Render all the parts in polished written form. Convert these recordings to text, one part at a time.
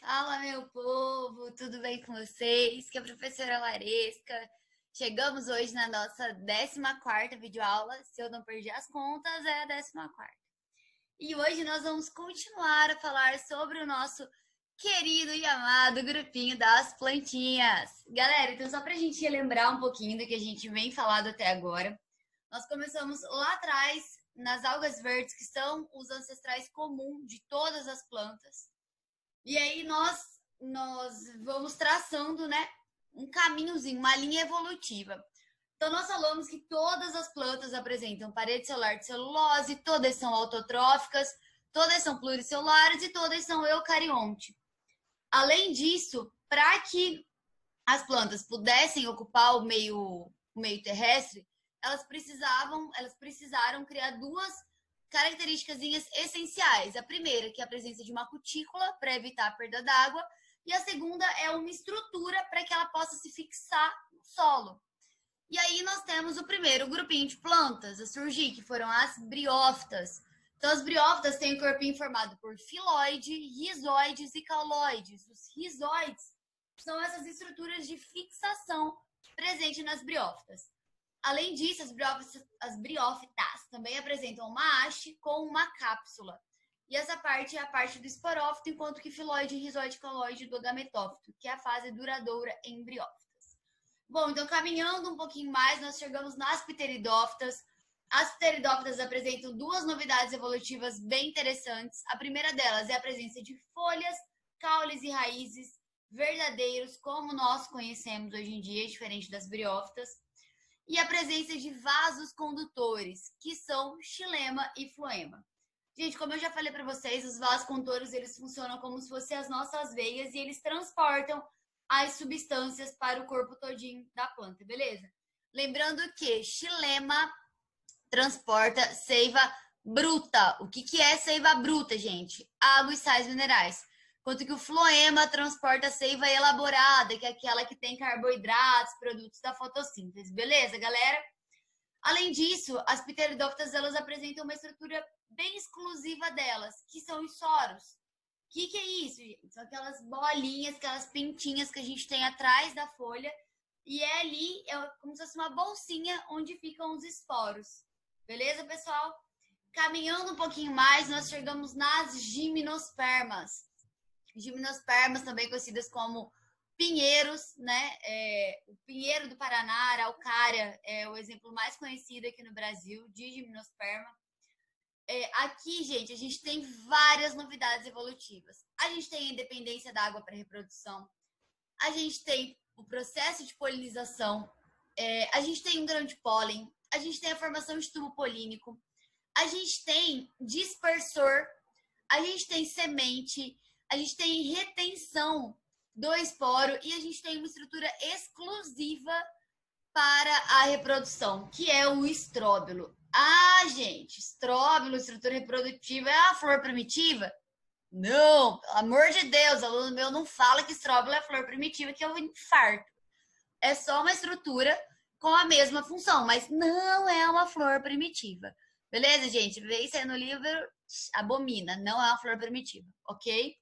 Fala, meu povo, tudo bem com vocês? Que é a professora Laresca. Chegamos hoje na nossa 14ª videoaula. Se eu não perdi as contas, é a 14ª. E hoje nós vamos continuar a falar sobre o nosso querido e amado grupinho das plantinhas. Galera, então só pra gente relembrar um pouquinho do que a gente vem falado até agora, nós começamos lá atrás nas algas verdes, que são os ancestrais comuns de todas as plantas. E aí nós vamos traçando, né, um caminhozinho, uma linha evolutiva. Então nós falamos que todas as plantas apresentam parede celular de celulose, todas são autotróficas, todas são pluricelulares e todas são eucarionte. Além disso, para que as plantas pudessem ocupar o meio terrestre, elas precisaram criar duas características essenciais. A primeira, que é a presença de uma cutícula para evitar a perda d'água, e a segunda é uma estrutura para que ela possa se fixar no solo. E aí nós temos o primeiro grupinho de plantas a surgir, que foram as briófitas. Então, as briófitas têm o corpinho formado por filoide, rizoides e cauloides. Os rizoides são essas estruturas de fixação presentes nas briófitas. Além disso, as briófitas também apresentam uma haste com uma cápsula. E essa parte é a parte do esporófito, enquanto que filoide, rizoide e cauloide do gametófito, que é a fase duradoura em briófitas. Bom, então caminhando um pouquinho mais, nós chegamos nas pteridófitas. As pteridófitas apresentam duas novidades evolutivas bem interessantes. A primeira delas é a presença de folhas, caules e raízes verdadeiros, como nós conhecemos hoje em dia, diferente das briófitas. E a presença de vasos condutores, que são xilema e floema. Gente, como eu já falei para vocês, os vasos condutores eles funcionam como se fossem as nossas veias e eles transportam as substâncias para o corpo todinho da planta, beleza? Lembrando que xilema transporta seiva bruta. O que é seiva bruta, gente? Água e sais minerais. Enquanto que o floema transporta seiva elaborada, que é aquela que tem carboidratos, produtos da fotossíntese. Beleza, galera? Além disso, as pteridófitas elas apresentam uma estrutura bem exclusiva delas, que são os soros. O que é isso, gente? São aquelas bolinhas, aquelas pintinhas que a gente tem atrás da folha, e é ali, é como se fosse uma bolsinha onde ficam os esporos. Beleza, pessoal? Caminhando um pouquinho mais, nós chegamos nas gimnospermas. Gimnospermas, também conhecidas como pinheiros, né? O pinheiro do Paraná, a araucária, é o exemplo mais conhecido aqui no Brasil de gimnosperma. Aqui, gente, a gente tem várias novidades evolutivas. A gente tem a independência da água para reprodução. A gente tem o processo de polinização. A gente tem um grão de pólen. A gente tem a formação de tubo polínico. A gente tem dispersor. A gente tem semente. A gente tem retenção do esporo e a gente tem uma estrutura exclusiva para a reprodução, que é o estróbilo. Ah, gente, estróbilo, estrutura reprodutiva, é a flor primitiva? Não, pelo amor de Deus, aluno meu não fala que estróbilo é flor primitiva, que eu infarto. É só uma estrutura com a mesma função, mas não é uma flor primitiva. Beleza, gente? Vê isso aí no livro, abomina, não é uma flor primitiva, ok?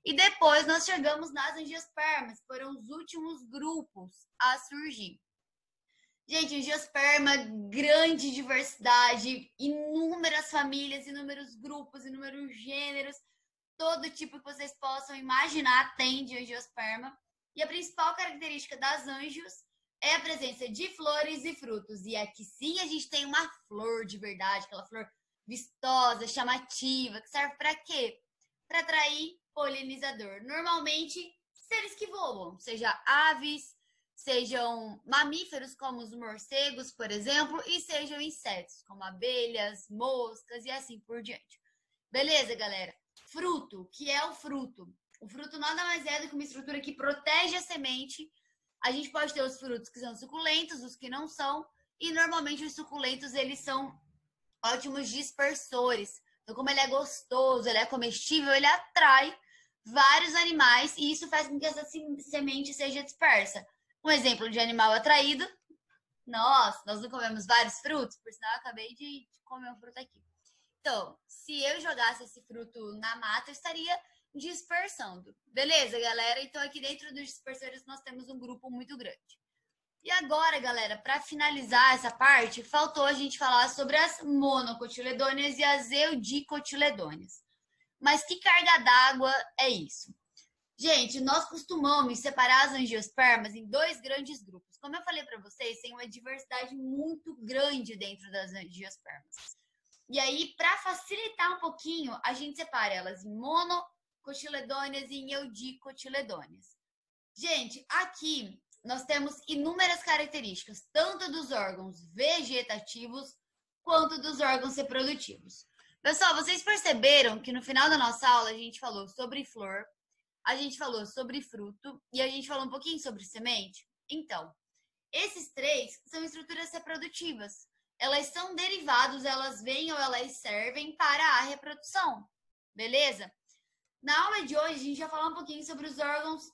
E depois nós chegamos nas angiospermas, que foram os últimos grupos a surgir. Gente, angiosperma, grande diversidade, inúmeras famílias, inúmeros grupos, inúmeros gêneros, todo tipo que vocês possam imaginar tem de angiosperma. E a principal característica das ângios é a presença de flores e frutos. E aqui sim a gente tem uma flor de verdade, aquela flor vistosa, chamativa, que serve para quê? Para atrair polinizador. Normalmente, seres que voam, seja aves, sejam mamíferos, como os morcegos, por exemplo, e sejam insetos, como abelhas, moscas e assim por diante. Beleza, galera? Fruto, que é o fruto? O fruto nada mais é do que uma estrutura que protege a semente. A gente pode ter os frutos que são suculentos, os que não são, e normalmente os suculentos, eles são ótimos dispersores. Então, como ele é gostoso, ele é comestível, ele atrai vários animais e isso faz com que essa semente seja dispersa. Um exemplo de animal atraído, nós não comemos vários frutos, por sinal eu acabei de comer um fruto aqui. Então, se eu jogasse esse fruto na mata, eu estaria dispersando. Beleza, galera? Então, aqui dentro dos dispersores, nós temos um grupo muito grande. E agora, galera, para finalizar essa parte, faltou a gente falar sobre as monocotiledôneas e as eudicotiledôneas. Mas que carga d'água é isso? Gente, nós costumamos separar as angiospermas em dois grandes grupos. Como eu falei para vocês, tem uma diversidade muito grande dentro das angiospermas. E aí, para facilitar um pouquinho, a gente separa elas em monocotiledôneas e em eudicotiledôneas. Gente, aqui nós temos inúmeras características, tanto dos órgãos vegetativos quanto dos órgãos reprodutivos. Pessoal, vocês perceberam que no final da nossa aula a gente falou sobre flor, a gente falou sobre fruto e a gente falou um pouquinho sobre semente? Então, esses três são estruturas reprodutivas. Elas são derivados, elas vêm ou elas servem para a reprodução, beleza? Na aula de hoje a gente vai falar um pouquinho sobre os órgãos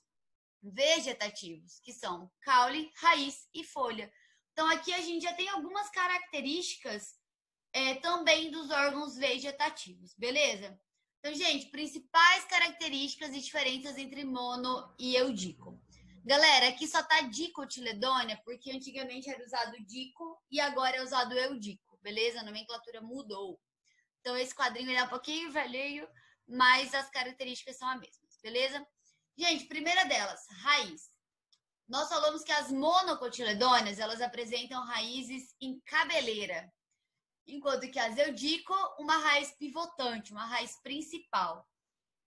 vegetativos, que são caule, raiz e folha. Então, aqui a gente já tem algumas características também dos órgãos vegetativos, beleza? Então, gente, principais características e diferenças entre mono e eudico. Galera, aqui só tá dicotiledônea, porque antigamente era usado dico e agora é usado eudico, beleza? A nomenclatura mudou. Então, esse quadrinho é um pouquinho velhinho, mas as características são as mesmas, beleza? Gente, primeira delas, raiz. Nós falamos que as monocotiledôneas, elas apresentam raízes em cabeleira, enquanto que as eudico, uma raiz pivotante, uma raiz principal.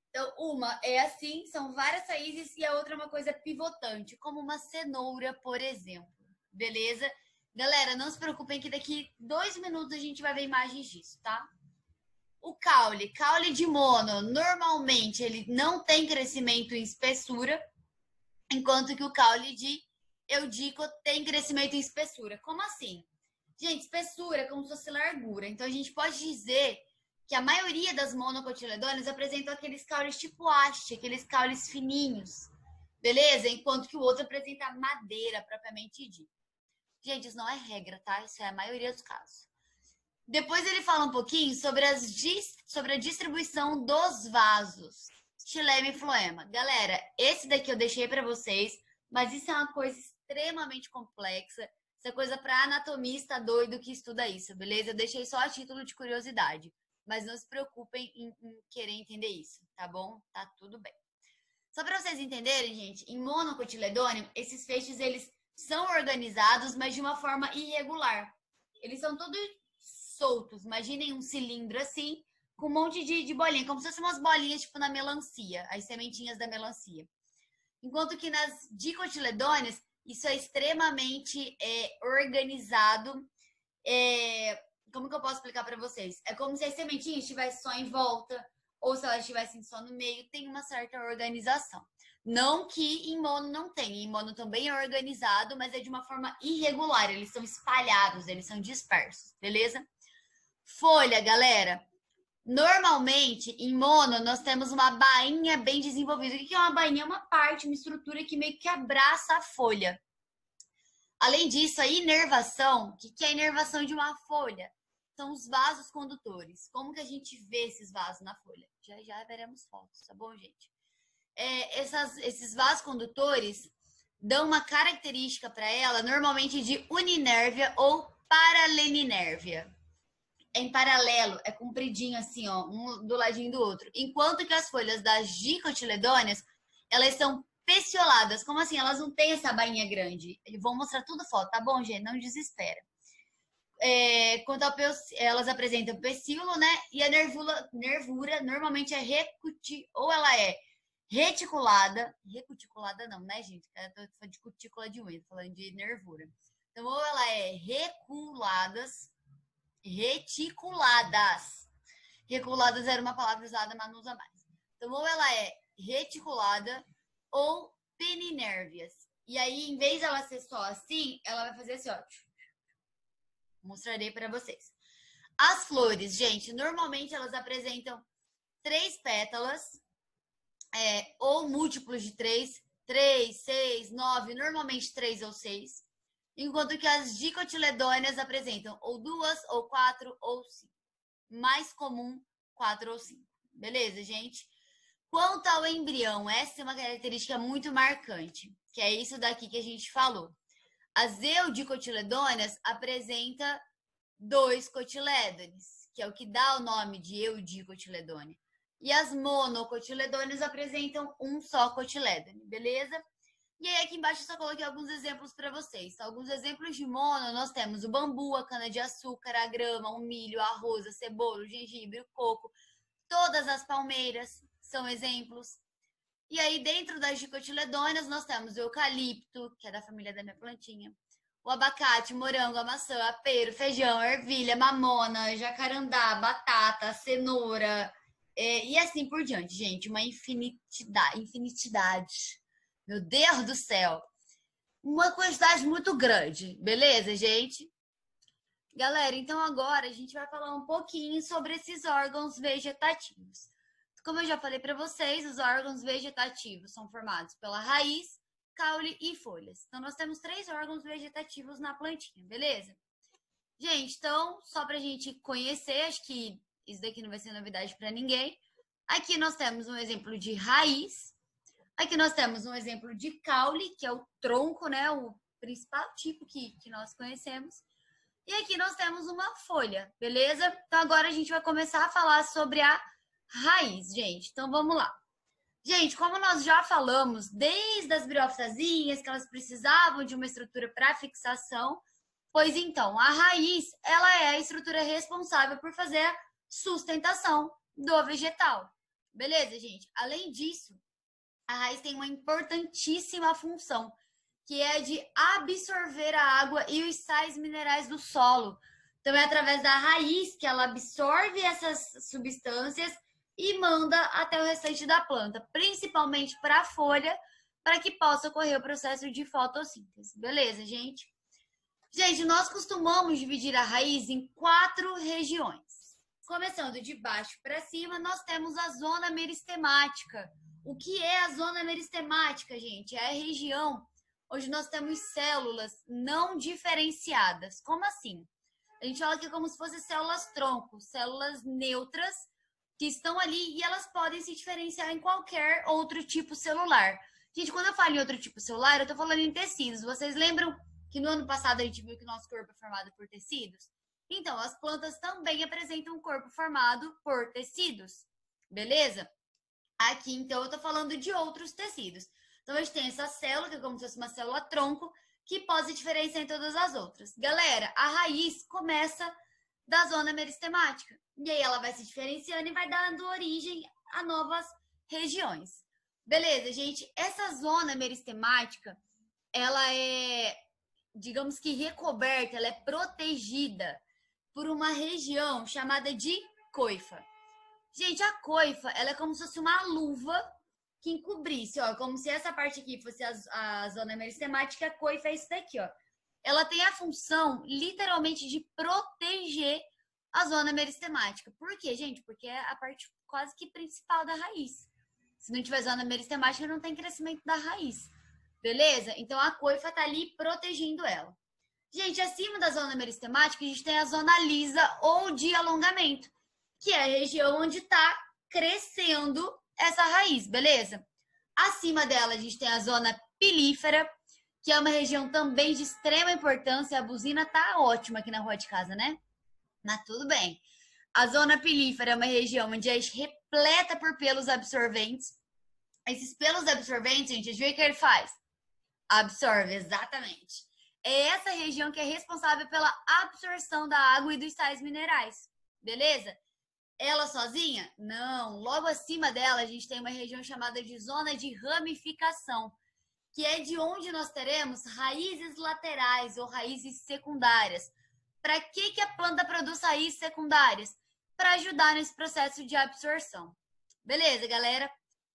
Então, uma é assim, são várias raízes, e a outra é uma coisa pivotante, como uma cenoura, por exemplo. Beleza? Galera, não se preocupem que daqui 2 minutos a gente vai ver imagens disso, tá? O caule de mono, normalmente ele não tem crescimento em espessura, enquanto que o caule de eudico tem crescimento em espessura. Como assim? Gente, espessura é como se fosse largura. Então, a gente pode dizer que a maioria das monocotiledôneas apresentam aqueles caules tipo haste, aqueles caules fininhos, beleza? Enquanto que o outro apresenta madeira, propriamente dita. Gente, isso não é regra, tá? Isso é a maioria dos casos. Depois ele fala um pouquinho sobre a distribuição dos vasos. Xilema e floema. Galera, esse daqui eu deixei para vocês, mas isso é uma coisa extremamente complexa. Isso é coisa para anatomista doido que estuda isso, beleza? Eu deixei só a título de curiosidade. Mas não se preocupem em querer entender isso, tá bom? Tá tudo bem. Só para vocês entenderem, gente, em monocotiledôneo, esses feixes, eles são organizados, mas de uma forma irregular. Eles são todos soltos. Imaginem um cilindro assim, com um monte de bolinha, como se fossem umas bolinhas, tipo na melancia, as sementinhas da melancia. Enquanto que nas dicotiledôneas, isso é extremamente organizado. Como que eu posso explicar para vocês? É como se as sementinhas estivessem só em volta, ou se elas estivessem só no meio, tem uma certa organização. Não que em mono não tem, em mono também é organizado, mas é de uma forma irregular, eles são espalhados, eles são dispersos, beleza? Folha, galera. Normalmente, em mono, nós temos uma bainha bem desenvolvida. O que é uma bainha? É uma parte, uma estrutura que meio que abraça a folha. Além disso, a inervação, o que é a inervação de uma folha? São os vasos condutores. Como que a gente vê esses vasos na folha? Já veremos fotos, tá bom, gente? Esses vasos condutores dão uma característica para ela, normalmente de uninérvia ou paralelinérvia. Em paralelo, é compridinho assim, ó, um do ladinho do outro. Enquanto que as folhas das dicotiledôneas, elas são pecioladas. Como assim? Elas não têm essa bainha grande. Eu vou mostrar tudo foto, tá bom, gente? Não desespera. Quanto ao elas apresentam pecíolo, né? E a nervura normalmente é ou ela é reticulada. Recuticulada não, né, gente? Eu tô falando de cutícula de unha, tô falando de nervura. Então, ou ela é reticuladas. Reculadas era uma palavra usada, mas não usa mais. Então, ou ela é reticulada ou peninérvias. E aí, em vez dela ser só assim, ela vai fazer assim, ó. Mostrarei para vocês. As flores, gente, normalmente elas apresentam 3 pétalas, ou múltiplos de 3, 6, 9, normalmente 3 ou 6. Enquanto que as dicotiledôneas apresentam ou 2, ou 4, ou 5. Mais comum, 4 ou 5. Beleza, gente? Quanto ao embrião, essa é uma característica muito marcante, que é isso daqui que a gente falou. As eudicotiledôneas apresenta 2 cotilédones, que é o que dá o nome de eudicotiledônea. E as monocotiledôneas apresentam um só cotilédone, beleza? E aí aqui embaixo eu só coloquei alguns exemplos para vocês. Então, alguns exemplos de mono, nós temos o bambu, a cana-de-açúcar, a grama, o milho, a arroz, a cebola, o gengibre, o coco. Todas as palmeiras são exemplos. E aí dentro das dicotiledôneas nós temos o eucalipto, que é da família da minha plantinha. O abacate, morango, a maçã, a pera, feijão, a ervilha, mamona, jacarandá, batata, cenoura, e assim por diante, gente. Uma infinidade. Meu Deus do céu. Uma quantidade muito grande, beleza, gente? Galera, então agora a gente vai falar um pouquinho sobre esses órgãos vegetativos. Como eu já falei para vocês, os órgãos vegetativos são formados pela raiz, caule e folhas. Então, nós temos 3 órgãos vegetativos na plantinha, beleza? Gente, então, só para a gente conhecer, acho que isso daqui não vai ser novidade para ninguém. Aqui nós temos um exemplo de raiz. Aqui nós temos um exemplo de caule, que é o tronco, né? O principal tipo que nós conhecemos. E aqui nós temos uma folha, beleza? Então, agora a gente vai começar a falar sobre a raiz, gente. Então, vamos lá. Gente, como nós já falamos, desde as briófitazinhas, que elas precisavam de uma estrutura para fixação, pois então, a raiz, ela é a estrutura responsável por fazer a sustentação do vegetal. Beleza, gente? Além disso, a raiz tem uma importantíssima função, que é de absorver a água e os sais minerais do solo. Então, é através da raiz que ela absorve essas substâncias e manda até o restante da planta, principalmente para a folha, para que possa ocorrer o processo de fotossíntese. Beleza, gente? Gente, nós costumamos dividir a raiz em 4 regiões. Começando de baixo para cima, nós temos a zona meristemática. O que é a zona meristemática, gente? É a região onde nós temos células não diferenciadas. Como assim? A gente fala que é como se fossem células-tronco, células neutras que estão ali e elas podem se diferenciar em qualquer outro tipo celular. Gente, quando eu falo em outro tipo celular, eu estou falando em tecidos. Vocês lembram que no ano passado a gente viu que o nosso corpo é formado por tecidos? Então, as plantas também apresentam um corpo formado por tecidos, beleza? Aqui, então, eu estou falando de outros tecidos. Então, a gente tem essa célula, que é como se fosse uma célula-tronco, que pode se diferenciar em todas as outras. Galera, a raiz começa da zona meristemática. E aí ela vai se diferenciando e vai dando origem a novas regiões. Beleza, gente? Essa zona meristemática, ela é, digamos que recoberta, ela é protegida por uma região chamada de coifa. Gente, a coifa, ela é como se fosse uma luva que encobrisse, ó, como se essa parte aqui fosse a zona meristemática, a coifa é isso daqui, ó. Ela tem a função, literalmente, de proteger a zona meristemática. Por quê, gente? Porque é a parte quase que principal da raiz. Se não tiver zona meristemática, não tem crescimento da raiz. Beleza? Então, a coifa tá ali protegendo ela. Gente, acima da zona meristemática, a gente tem a zona lisa ou de alongamento, que é a região onde está crescendo essa raiz, beleza? Acima dela, a gente tem a zona pilífera, que é uma região também de extrema importância. A buzina tá ótima aqui na rua de casa, né? Mas tudo bem. A zona pilífera é uma região onde é repleta por pelos absorventes. Esses pelos absorventes, gente, viu o que ele faz? Absorve, exatamente. É essa região que é responsável pela absorção da água e dos sais minerais. Beleza? Ela sozinha? Não. Logo acima dela, a gente tem uma região chamada de zona de ramificação, que é de onde nós teremos raízes laterais ou raízes secundárias. Para que a planta produz raízes secundárias? Para ajudar nesse processo de absorção. Beleza, galera?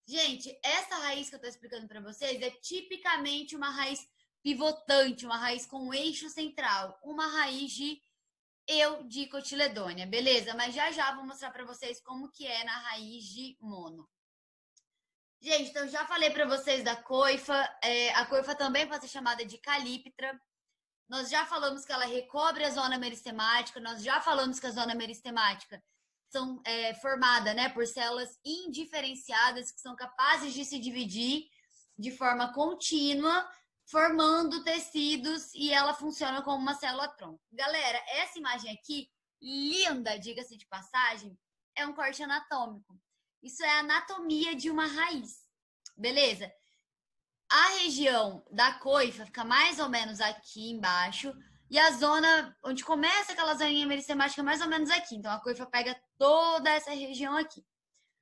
Gente, essa raiz que eu estou explicando para vocês é tipicamente uma raiz pivotante, uma raiz com um eixo central, uma raiz de eudicotiledônea, beleza? Mas já vou mostrar para vocês como que é na raiz de mono. Gente, então já falei para vocês da coifa. A coifa também pode ser chamada de calíptra. Nós já falamos que ela recobre a zona meristemática. Nós já falamos que a zona meristemática são formada, né, por células indiferenciadas que são capazes de se dividir de forma contínua, formando tecidos e ela funciona como uma célula-tronco. Galera, essa imagem aqui, linda, diga-se de passagem, é um corte anatômico. Isso é a anatomia de uma raiz, beleza? A região da coifa fica mais ou menos aqui embaixo e a zona onde começa aquela zoninha meristemática é mais ou menos aqui. Então, a coifa pega toda essa região aqui.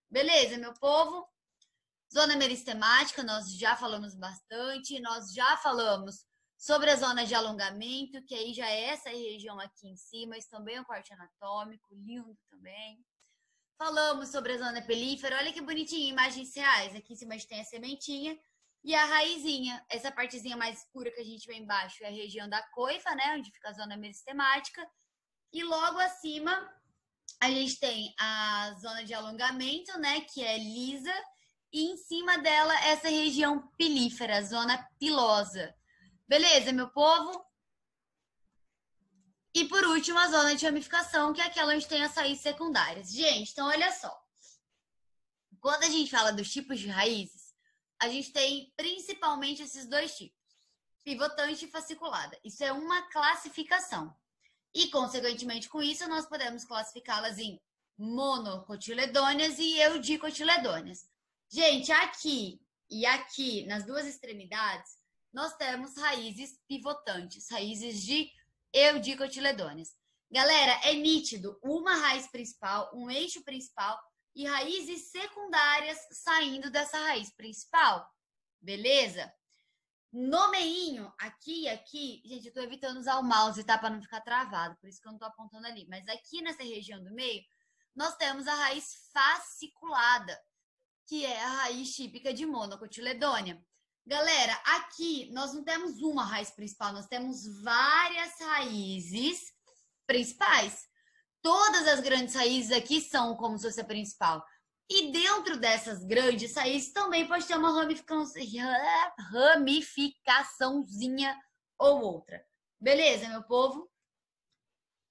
Beleza, meu povo? Zona meristemática, nós já falamos bastante. Nós já falamos sobre a zona de alongamento, que aí já é essa região aqui em cima. Isso também é um corte anatômico, lindo também. Falamos sobre a zona pelífera. Olha que bonitinho, imagens reais. Aqui em cima a gente tem a sementinha e a raizinha. Essa partezinha mais escura que a gente vê embaixo é a região da coifa, né? Onde fica a zona meristemática. E logo acima a gente tem a zona de alongamento, né? Que é lisa. E em cima dela, essa região pilífera, zona pilosa. Beleza, meu povo? E por último, a zona de ramificação, que é aquela onde tem as raízes secundárias. Gente, então olha só. Quando a gente fala dos tipos de raízes, a gente tem principalmente esses dois tipos, pivotante e fasciculada. Isso é uma classificação. E, consequentemente, com isso, nós podemos classificá-las em monocotiledôneas e eudicotiledôneas. Gente, aqui e aqui, nas duas extremidades, nós temos raízes pivotantes, raízes de eudicotiledôneas. Galera, é nítido uma raiz principal, um eixo principal e raízes secundárias saindo dessa raiz principal. Beleza? No meinho, aqui e aqui, gente, eu tô evitando usar o mouse, tá? Pra não ficar travado, por isso que eu não tô apontando ali. Mas aqui nessa região do meio, nós temos a raiz fasciculada, que é a raiz típica de monocotiledônea. Galera, aqui nós não temos uma raiz principal, nós temos várias raízes principais. Todas as grandes raízes aqui são como se fosse a principal. E dentro dessas grandes raízes também pode ter uma ramificaçãozinha ou outra. Beleza, meu povo?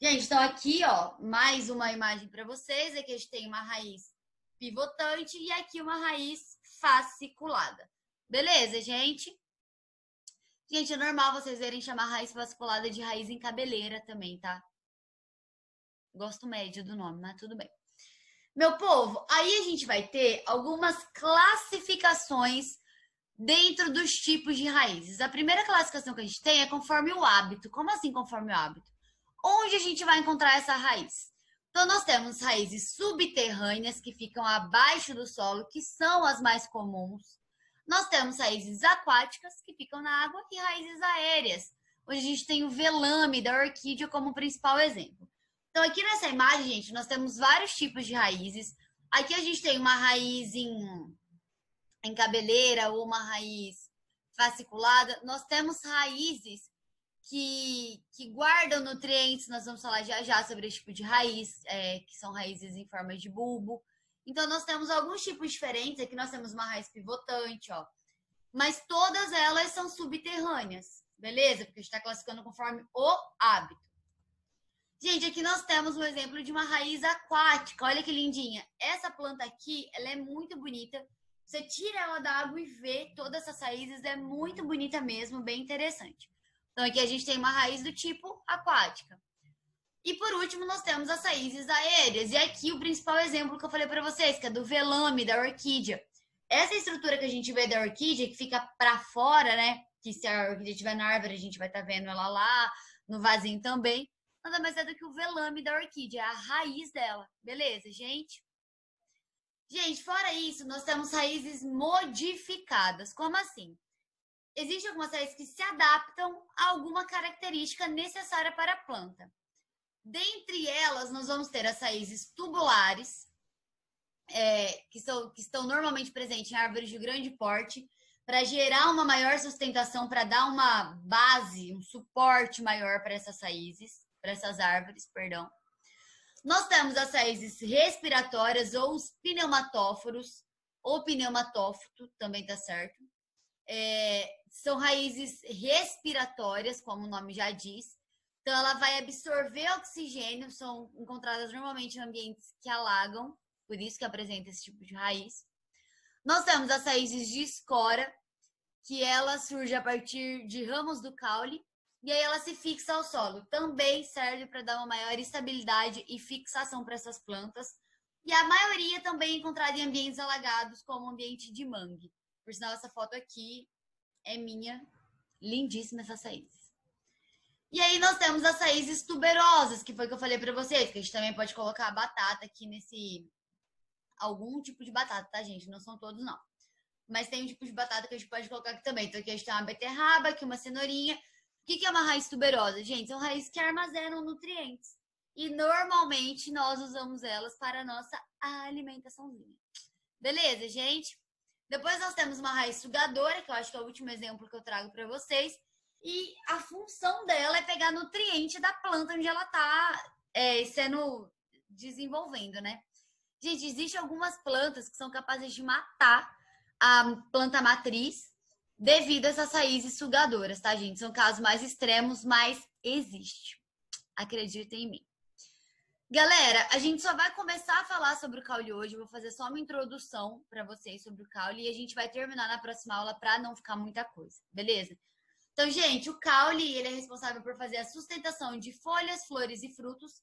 Gente, então aqui, ó, mais uma imagem para vocês. Aqui a gente tem uma raiz pivotante e aqui uma raiz fasciculada. Beleza, gente? Gente, é normal vocês verem chamar raiz fasciculada de raiz em cabeleira também, tá? Gosto médio do nome, mas tudo bem. Meu povo, aí a gente vai ter algumas classificações dentro dos tipos de raízes. A primeira classificação que a gente tem é conforme o hábito. Como assim conforme o hábito? Onde a gente vai encontrar essa raiz? Então, nós temos raízes subterrâneas que ficam abaixo do solo, que são as mais comuns. Nós temos raízes aquáticas que ficam na água e raízes aéreas, onde a gente tem o velame da orquídea como principal exemplo. Então, aqui nessa imagem, gente, nós temos vários tipos de raízes. Aqui a gente tem uma raiz em cabeleira ou uma raiz fasciculada. Nós temos raízes que guardam nutrientes. Nós vamos falar já já sobre esse tipo de raiz, que são raízes em forma de bulbo. Então, nós temos alguns tipos diferentes. Aqui nós temos uma raiz pivotante, ó. Mas todas elas são subterrâneas, beleza? Porque a gente está classificando conforme o hábito. Gente, aqui nós temos um exemplo de uma raiz aquática. Olha que lindinha. Essa planta aqui, ela é muito bonita. Você tira ela da água e vê todas essas raízes. É muito bonita mesmo, bem interessante. Então, aqui a gente tem uma raiz do tipo aquática. E, por último, nós temos as raízes aéreas. E aqui o principal exemplo que eu falei para vocês, que é do velame, da orquídea. Essa estrutura que a gente vê da orquídea, que fica para fora, né? Que se a orquídea estiver na árvore, a gente vai estar vendo ela lá, no vasinho também. Nada mais é do que o velame da orquídea, é a raiz dela. Beleza, gente? Gente, fora isso, nós temos raízes modificadas. Como assim? Existem algumas raízes que se adaptam a alguma característica necessária para a planta. Dentre elas, nós vamos ter as raízes tubulares, que estão normalmente presentes em árvores de grande porte, para gerar uma maior sustentação, para dar uma base, um suporte maior para essas raízes. Para essas árvores, perdão. Nós temos as raízes respiratórias ou os pneumatóforos, ou pneumatófito, também tá certo. São raízes respiratórias, como o nome já diz, Então, ela vai absorver oxigênio, são encontradas normalmente em ambientes que alagam, por isso que apresenta esse tipo de raiz. Nós temos as raízes de escora, que ela surge a partir de ramos do caule, e aí ela se fixa ao solo. Também serve para dar uma maior estabilidade e fixação para essas plantas. E a maioria também é encontrada em ambientes alagados, como o ambiente de mangue. Por sinal, essa foto aqui é minha. Lindíssima essas raízes. E aí nós temos as raízes tuberosas, que foi o que eu falei para vocês, que a gente também pode colocar a batata aqui nesse... Algum tipo de batata, tá, gente? Não são todos, não. Mas tem um tipo de batata que a gente pode colocar aqui também. Então aqui a gente tem uma beterraba, aqui uma cenourinha. O que é uma raiz tuberosa? Gente, são raízes que armazenam nutrientes. E normalmente nós usamos elas para a nossa alimentaçãozinha. Beleza, gente? Depois nós temos uma raiz sugadora, que eu acho que é o último exemplo que eu trago para vocês. E a função dela é pegar nutriente da planta onde ela está sendo desenvolvendo, né? Gente, existem algumas plantas que são capazes de matar a planta matriz devido a essas raízes sugadoras, tá, gente? São casos mais extremos, mas existe. Acreditem em mim. Galera, a gente só vai começar a falar sobre o caule hoje. Eu vou fazer só uma introdução para vocês sobre o caule e a gente vai terminar na próxima aula para não ficar muita coisa, beleza? Então, gente, o caule, ele é responsável por fazer a sustentação de folhas, flores e frutos.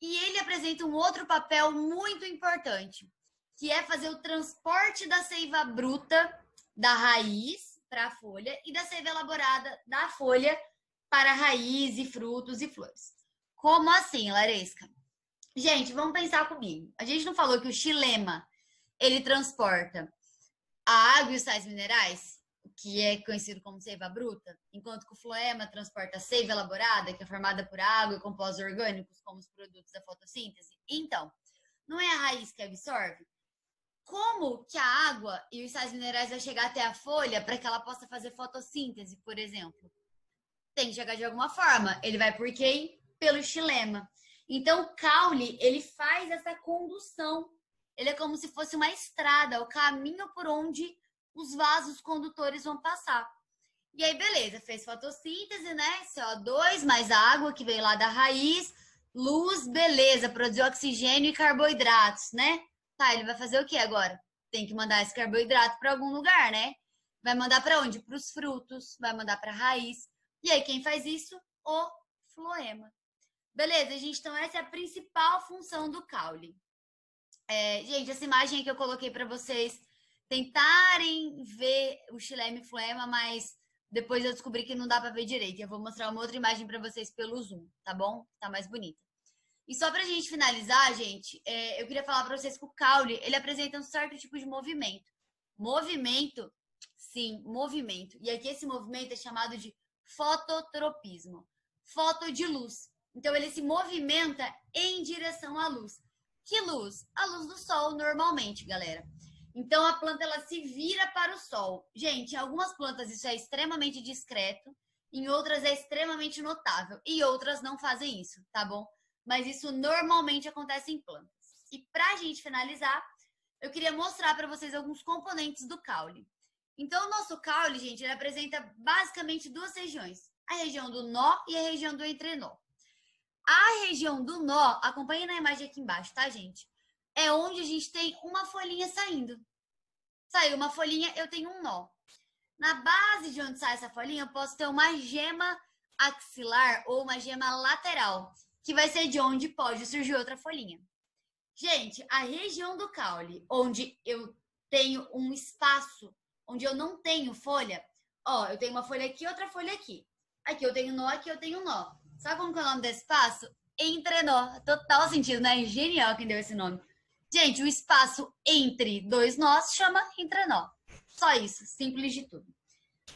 E ele apresenta um outro papel muito importante, que é fazer o transporte da seiva bruta da raiz para a folha e da seiva elaborada da folha para a raiz e frutos e flores. Como assim, Laresca? Gente, vamos pensar comigo. A gente não falou que o xilema, ele transporta a água e os sais minerais, que é conhecido como seiva bruta, enquanto que o floema transporta a seiva elaborada, que é formada por água e compostos orgânicos, como os produtos da fotossíntese. Então, não é a raiz que absorve? Como que a água e os sais minerais vão chegar até a folha para que ela possa fazer fotossíntese, por exemplo? Tem que chegar de alguma forma. Ele vai por quem? Pelo xilema. Então, o caule, ele faz essa condução. Ele é como se fosse uma estrada, o caminho por onde os vasos condutores vão passar. E aí, beleza, fez fotossíntese, né? CO2 mais água que veio lá da raiz, luz, beleza, produziu oxigênio e carboidratos, né? Tá, ele vai fazer o que agora? Tem que mandar esse carboidrato para algum lugar, né? Vai mandar para onde? Para os frutos, vai mandar para a raiz. E aí, quem faz isso? O floema. Beleza, gente, então essa é a principal função do caule. Gente, essa imagem que eu coloquei para vocês tentarem ver o xilema e floema, mas depois eu descobri que não dá para ver direito. Eu vou mostrar uma outra imagem para vocês pelo Zoom, tá bom? Tá mais bonita. E só pra gente finalizar, gente, eu queria falar para vocês que o caule, ele apresenta um certo tipo de movimento. Movimento, sim, movimento. E aqui esse movimento é chamado de fototropismo. Foto de luz. Então ele se movimenta em direção à luz. Que luz? A luz do sol, normalmente, galera. Então a planta ela se vira para o sol. Gente, em algumas plantas isso é extremamente discreto, em outras é extremamente notável e outras não fazem isso, tá bom? Mas isso normalmente acontece em plantas. E pra gente finalizar, eu queria mostrar para vocês alguns componentes do caule. Então o nosso caule, gente, ele apresenta basicamente duas regiões, a região do nó e a região do entrenó. A região do nó, acompanhe na imagem aqui embaixo, tá, gente? É onde a gente tem uma folhinha saindo. Saiu uma folhinha, eu tenho um nó. Na base de onde sai essa folhinha, eu posso ter uma gema axilar ou uma gema lateral, que vai ser de onde pode surgir outra folhinha. Gente, a região do caule, onde eu tenho um espaço, onde eu não tenho folha, ó, eu tenho uma folha aqui, outra folha aqui. Aqui eu tenho nó, aqui eu tenho nó. Sabe como que é o nome desse espaço? Entrenó. Total sentido, né? Genial quem deu esse nome. Gente, o espaço entre dois nós chama entrenó. Só isso, simples de tudo.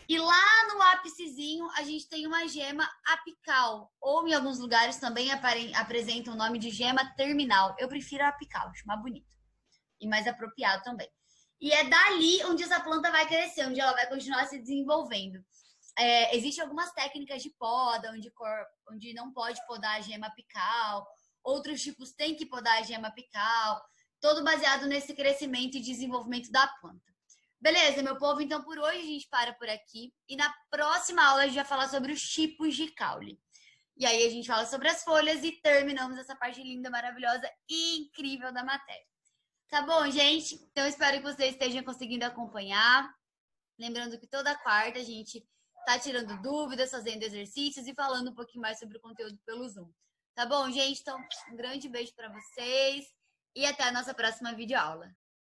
E lá no ápicezinho, a gente tem uma gema apical. Ou em alguns lugares também apresenta o nome de gema terminal. Eu prefiro apical, acho mais bonito. E mais apropriado também. E é dali onde essa planta vai crescer, onde ela vai continuar se desenvolvendo. Existem algumas técnicas de poda, onde não pode podar a gema apical. Outros tipos têm que podar a gema apical. Todo baseado nesse crescimento e desenvolvimento da planta. Beleza, meu povo? Então, por hoje a gente para por aqui. E na próxima aula a gente vai falar sobre os tipos de caule. E aí a gente fala sobre as folhas e terminamos essa parte linda, maravilhosa e incrível da matéria. Tá bom, gente? Então espero que vocês estejam conseguindo acompanhar. Lembrando que toda quarta a gente tá tirando dúvidas, fazendo exercícios e falando um pouquinho mais sobre o conteúdo pelo Zoom. Tá bom, gente? Então, um grande beijo para vocês e até a nossa próxima videoaula.